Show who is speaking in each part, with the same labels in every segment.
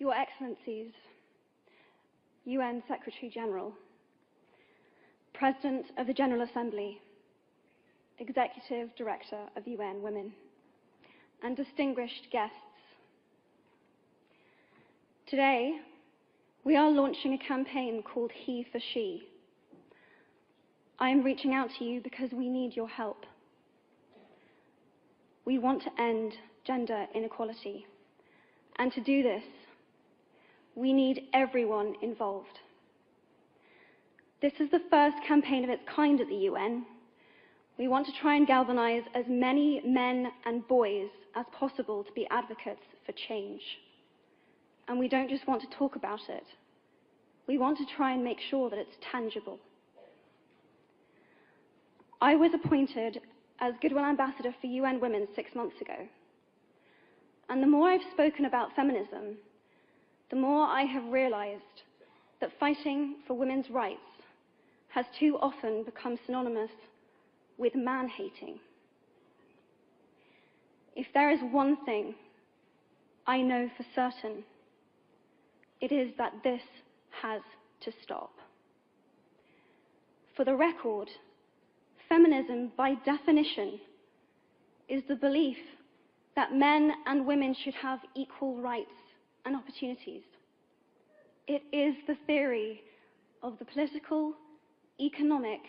Speaker 1: Your Excellencies, UN Secretary General, President of the General Assembly, Executive Director of UN Women, and distinguished guests. Today, we are launching a campaign called HeForShe. I am reaching out to you because we need your help. We want to end gender inequality, and to do this, we need everyone involved. This is the first campaign of its kind at the UN. We want to try and galvanize as many men and boys as possible to be advocates for change. And we don't just want to talk about it. We want to try and make sure that it's tangible. I was appointed as Goodwill Ambassador for UN Women 6 months ago. And the more I've spoken about feminism, the more I have realized that fighting for women's rights has too often become synonymous with man-hating. If there is one thing I know for certain, it is that this has to stop. For the record, feminism, by definition, is the belief that men and women should have equal rights and opportunities. It is the theory of the political, economic,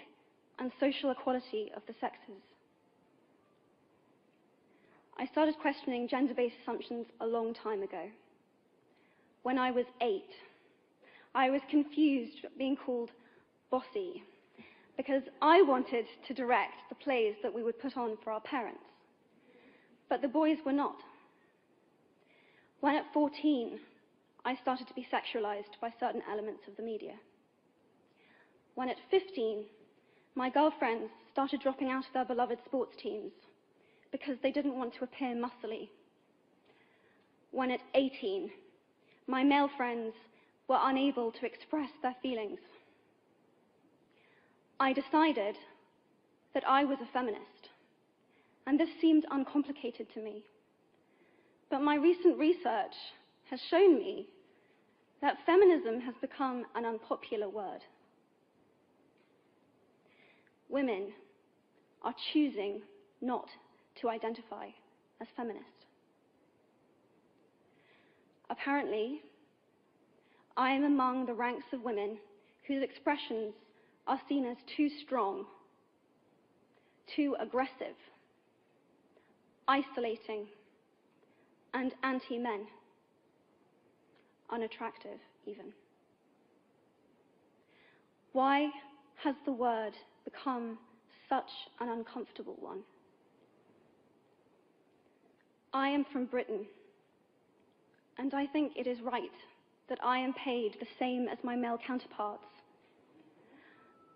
Speaker 1: and social equality of the sexes. I started questioning gender-based assumptions a long time ago. When I was 8, I was confused at being called bossy because I wanted to direct the plays that we would put on for our parents, but the boys were not. When at 14, I started to be sexualized by certain elements of the media. When at 15, my girlfriends started dropping out of their beloved sports teams because they didn't want to appear muscly. When at 18, my male friends were unable to express their feelings. I decided that I was a feminist, and this seemed uncomplicated to me. But my recent research has shown me that feminism has become an unpopular word. Women are choosing not to identify as feminist. Apparently, I am among the ranks of women whose expressions are seen as too strong, too aggressive, isolating, and anti-men, unattractive even. Why has the word become such an uncomfortable one? I am from Britain, and I think it is right that I am paid the same as my male counterparts.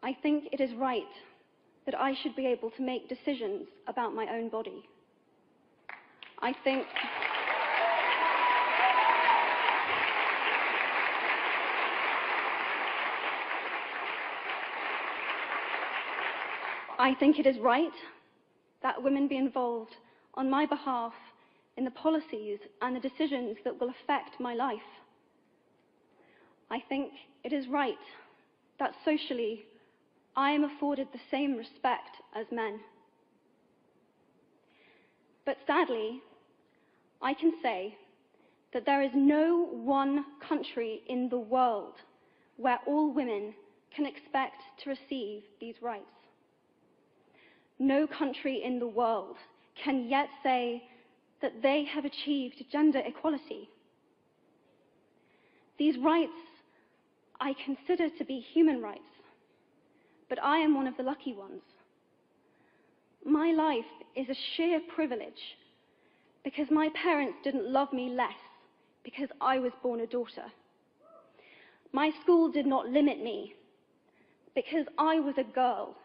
Speaker 1: I think it is right that I should be able to make decisions about my own body. I think it is right that women be involved on my behalf in the policies and the decisions that will affect my life. I think it is right that socially I am afforded the same respect as men. But sadly, I can say that there is no one country in the world where all women can expect to receive these rights. No country in the world can yet say that they have achieved gender equality. These rights I consider to be human rights, but I am one of the lucky ones. My life is a sheer privilege because my parents didn't love me less because I was born a daughter. My school did not limit me because I was a girl.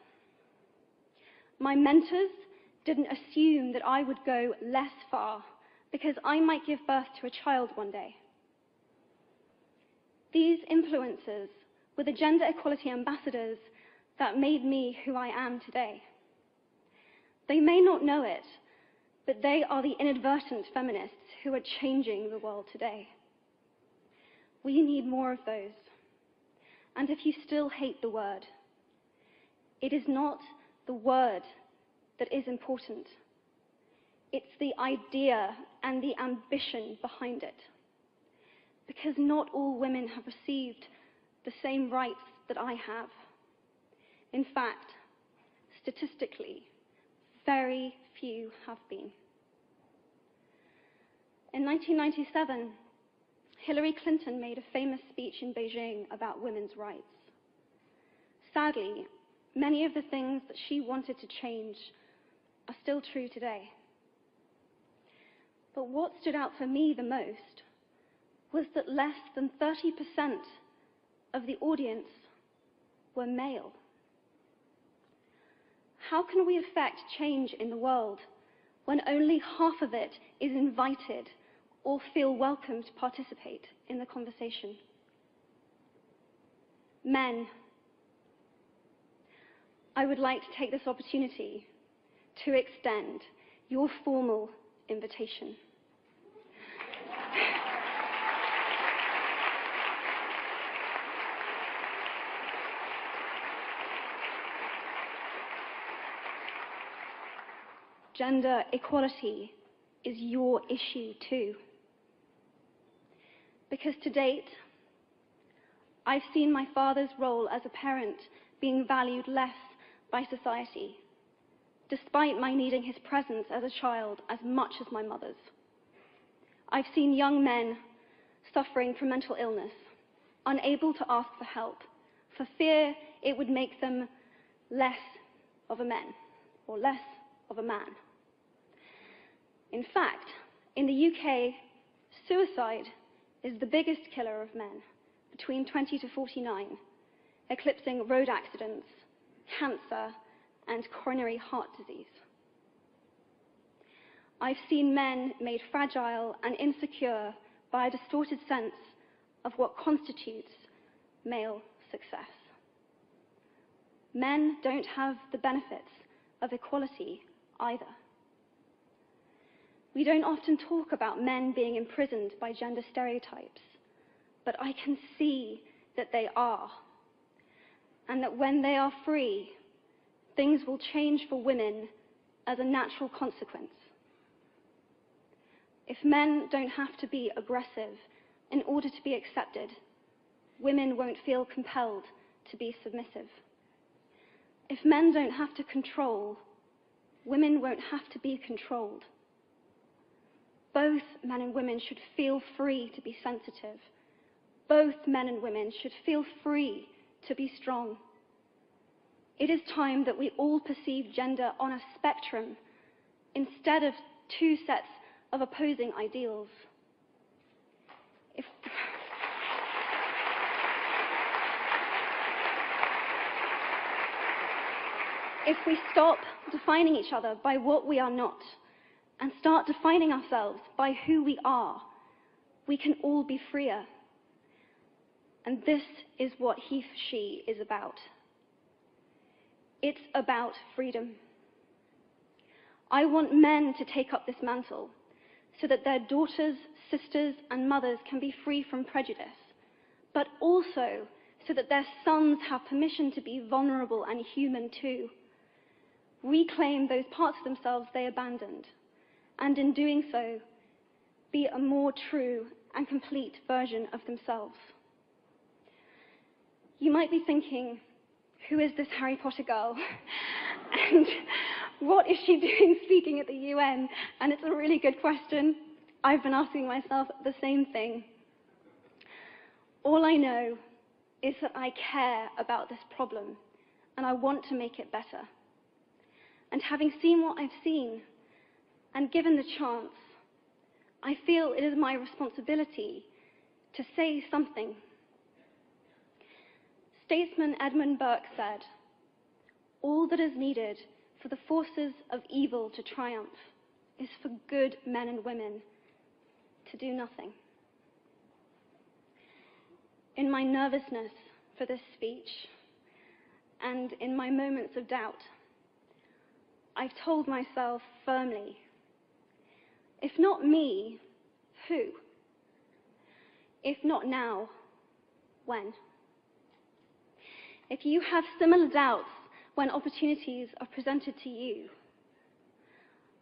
Speaker 1: My mentors didn't assume that I would go less far because I might give birth to a child one day. These influences were the gender equality ambassadors that made me who I am today. They may not know it, but they are the inadvertent feminists who are changing the world today. We need more of those. And if you still hate the word, it is not the word that is important. It's the idea and the ambition behind it. Because not all women have received the same rights that I have. In fact, statistically, very few have been. In 1997, Hillary Clinton made a famous speech in Beijing about women's rights. Sadly, many of the things that she wanted to change are still true today. But what stood out for me the most was that less than 30% of the audience were male. How can we affect change in the world when only half of it is invited or feel welcome to participate in the conversation? Men, I would like to take this opportunity to extend your formal invitation. Gender equality is your issue too. Because to date, I've seen my father's role as a parent being valued less by society, despite my needing his presence as a child as much as my mother's. I've seen young men suffering from mental illness, unable to ask for help, for fear it would make them less of a man or less of a man. In fact, in the UK, suicide is the biggest killer of men between 20 to 49, eclipsing road accidents, cancer, and coronary heart disease. I've seen men made fragile and insecure by a distorted sense of what constitutes male success. Men don't have the benefits of equality either. We don't often talk about men being imprisoned by gender stereotypes, but I can see that they are, and that when they are free, things will change for women as a natural consequence. If men don't have to be aggressive in order to be accepted, women won't feel compelled to be submissive. If men don't have to control, women won't have to be controlled. Both men and women should feel free to be sensitive. Both men and women should feel free to be strong. It is time that we all perceive gender on a spectrum instead of two sets of opposing ideals. If we stop defining each other by what we are not and start defining ourselves by who we are, we can all be freer. And this is what HeForShe is about. It's about freedom. I want men to take up this mantle so that their daughters, sisters, and mothers can be free from prejudice, but also so that their sons have permission to be vulnerable and human too. Reclaim those parts of themselves they abandoned, and in doing so, be a more true and complete version of themselves. You might be thinking, who is this Harry Potter girl? And what is she doing speaking at the UN? And it's a really good question. I've been asking myself the same thing. All I know is that I care about this problem, and I want to make it better. And having seen what I've seen, and given the chance, I feel it is my responsibility to say something. Statesman Edmund Burke said, "All that is needed for the forces of evil to triumph is for good men and women to do nothing." In my nervousness for this speech, and in my moments of doubt, I've told myself firmly, if not me, who? If not now, when? If you have similar doubts when opportunities are presented to you,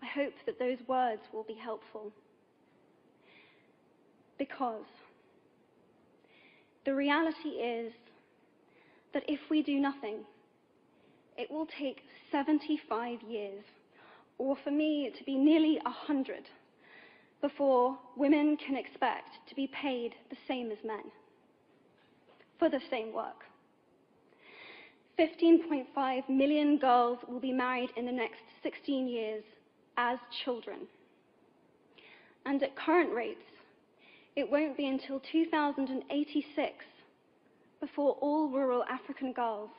Speaker 1: I hope that those words will be helpful. Because the reality is that if we do nothing, it will take 75 years, or for me to be nearly 100, before women can expect to be paid the same as men for the same work. 15.5 million girls will be married in the next 16 years as children. And at current rates, it won't be until 2086 before all rural African girls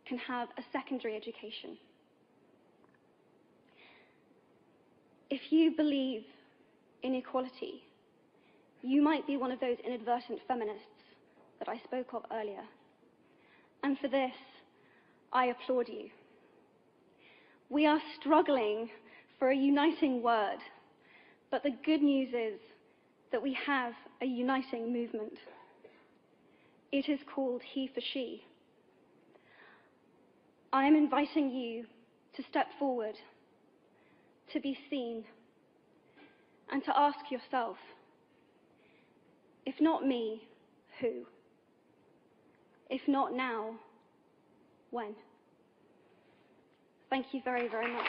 Speaker 1: can have a secondary education. If you believe in equality, you might be one of those inadvertent feminists that I spoke of earlier. And for this, I applaud you. We are struggling for a uniting word, but the good news is that we have a uniting movement. It is called HeForShe. I am inviting you to step forward, to be seen, and to ask yourself, if not me, who? If not now, when? Thank you very, very much.